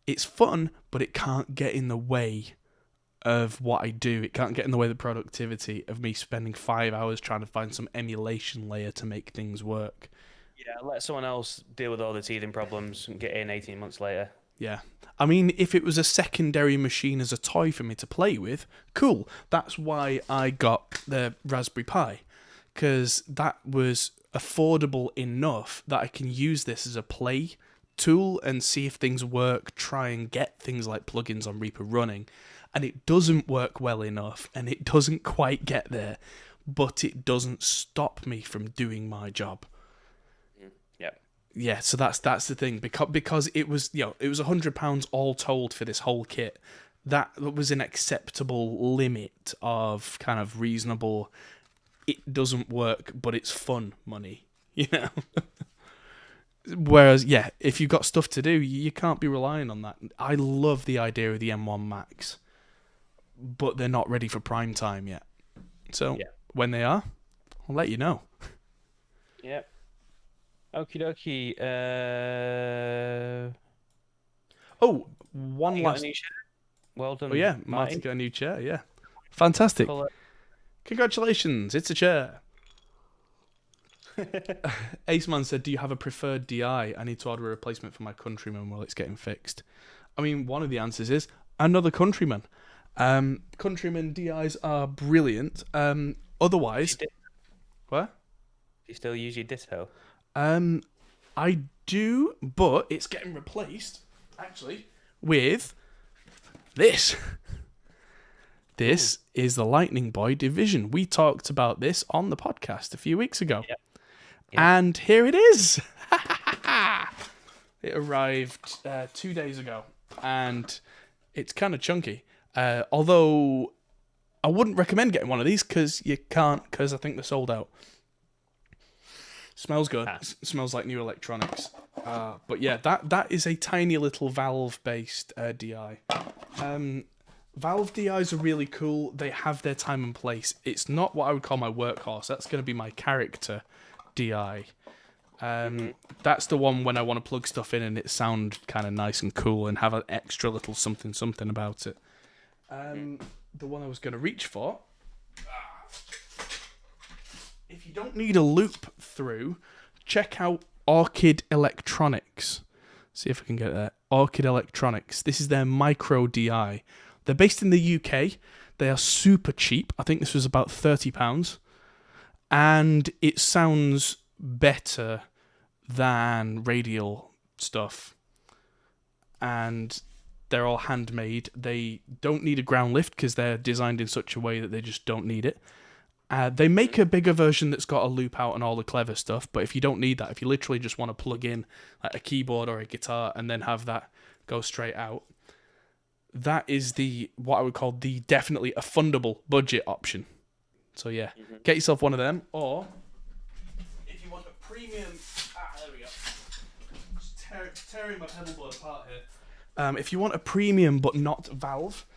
it's fun, but it can't get in the way of what I do. It can't get in the way of the productivity of me spending 5 hours trying to find some emulation layer to make things work. Yeah, let someone else deal with all the teething problems and get in 18 months later. Yeah. I mean, if it was a secondary machine as a toy for me to play with, cool. That's why I got the Raspberry Pi, because that was affordable enough that I can use this as a play tool and see if things work, try and get things like plugins on Reaper running. And it doesn't work well enough, and it doesn't quite get there, but it doesn't stop me from doing my job. Yep. Yeah, so that's the thing, because it was it was £100 all told for this whole kit. That was an acceptable limit of kind of reasonable. It doesn't work, but it's fun money, Whereas, yeah, if you've got stuff to do, you can't be relying on that. I love the idea of the M1 Max, but they're not ready for prime time yet. So Yeah. when they are, I'll let you know. Yep. Okie dokie. Oh, one You got a last. new shirt? Well done. Oh yeah, Martin got a new chair. Yeah, fantastic. Congratulations, it's a chair. Aceman said, "Do you have a preferred DI? I need to order a replacement for my Countryman while it's getting fixed." I mean, one of the answers is another Countryman. Countryman DIs are brilliant. Otherwise, what? Do you still use your Ditto? I do, but it's getting replaced actually with this. This is the Lightning Boy Division. We talked about this on the podcast a few weeks ago. Yep. And here it is. It arrived 2 days ago, and it's kind of chunky. Although I wouldn't recommend getting one of these because you can't, because I think they're sold out. Smells good. Smells like new electronics. But yeah, that is a tiny little Valve-based DI. Valve DIs are really cool. They have their time and place. It's not what I would call my workhorse. That's going to be my character DI. That's the one when I want to plug stuff in and it sound kind of nice and cool and have an extra little something about it. The one I was going to reach for, if you don't need a loop through, check out Orchid Electronics. See if I can get that. Orchid Electronics. This is their micro DI. They're based in the UK. They are super cheap. I think this was about £30. And it sounds better than radial stuff. And they're all handmade. They don't need a ground lift because they're designed in such a way that they just don't need it. They make a bigger version that's got a loop out and all the clever stuff, but if you don't need that, if you literally just want to plug in like a keyboard or a guitar and then have that go straight out, that is what I would call the definitely a fundable budget option. So yeah, get yourself one of them, or if you want a premium... there we go. Just tearing my pedal board apart here. If you want a premium but not valve,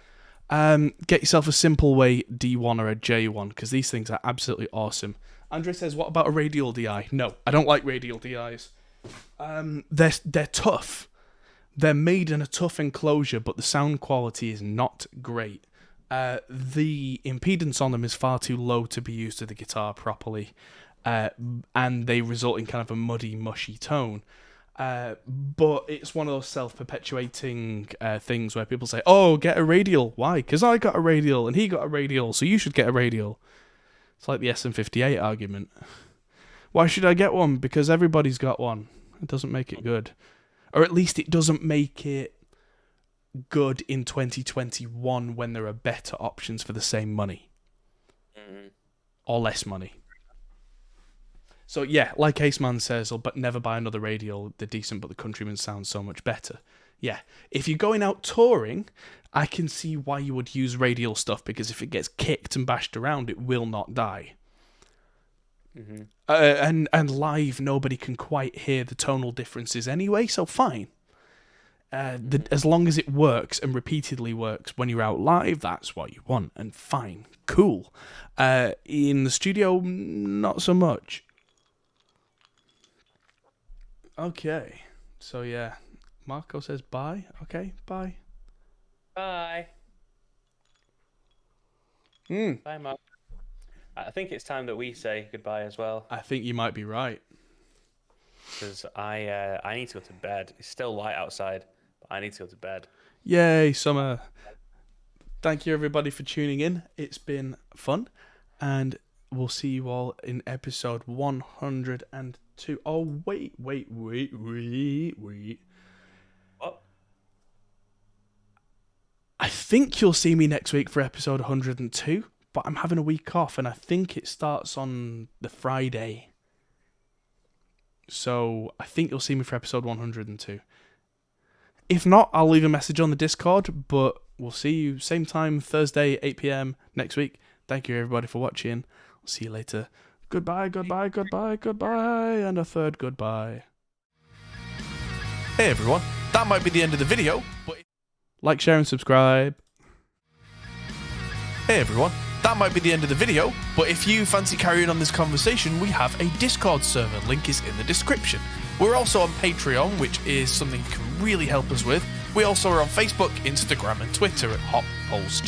get yourself a Simpleway D1 or a J1, because these things are absolutely awesome. Andre says, what about a radial DI? No, I don't like radial DIs. They're tough. They're made in a tough enclosure, but the sound quality is not great. The impedance on them is far too low to be used to the guitar properly, and they result in kind of a muddy, mushy tone. But it's one of those self-perpetuating things where people say, oh, get a radial. Why? Because I got a radial and he got a radial, so you should get a radial. It's like the SM58 argument. Why should I get one? Because everybody's got one. It doesn't make it good. Or at least it doesn't make it good in 2021 when there are better options for the same money. Or less money. So yeah, like Aceman says, but never buy another radial. They're decent, but the Countryman sounds so much better. Yeah, if you're going out touring, I can see why you would use radial stuff, because if it gets kicked and bashed around, it will not die. And live, nobody can quite hear the tonal differences anyway, so fine. As long as it works and repeatedly works when you're out live, that's what you want, and fine, cool. In the studio, not so much. Okay, so yeah, Marco says bye. Okay, bye. Bye. Bye, Mark. I think it's time that we say goodbye as well. I think you might be right. Because I need to go to bed. It's still light outside, but I need to go to bed. Yay, summer. Thank you, everybody, for tuning in. It's been fun, and we'll see you all in episode 102. Oh, wait. What? I think you'll see me next week for episode 102, but I'm having a week off, and I think it starts on the Friday. So I think you'll see me for episode 102. If not, I'll leave a message on the Discord, but we'll see you same time, Thursday, 8 p.m. next week. Thank you, everybody, for watching. I'll see you later. Goodbye, goodbye, goodbye, goodbye, and a third goodbye. Hey, everyone. That might be the end of the video, but... Like, share, and subscribe. Hey, everyone. That might be the end of the video, but if you fancy carrying on this conversation, we have a Discord server. Link is in the description. We're also on Patreon, which is something you can really help us with. We also are on Facebook, Instagram, and Twitter at Hot Pole Studio.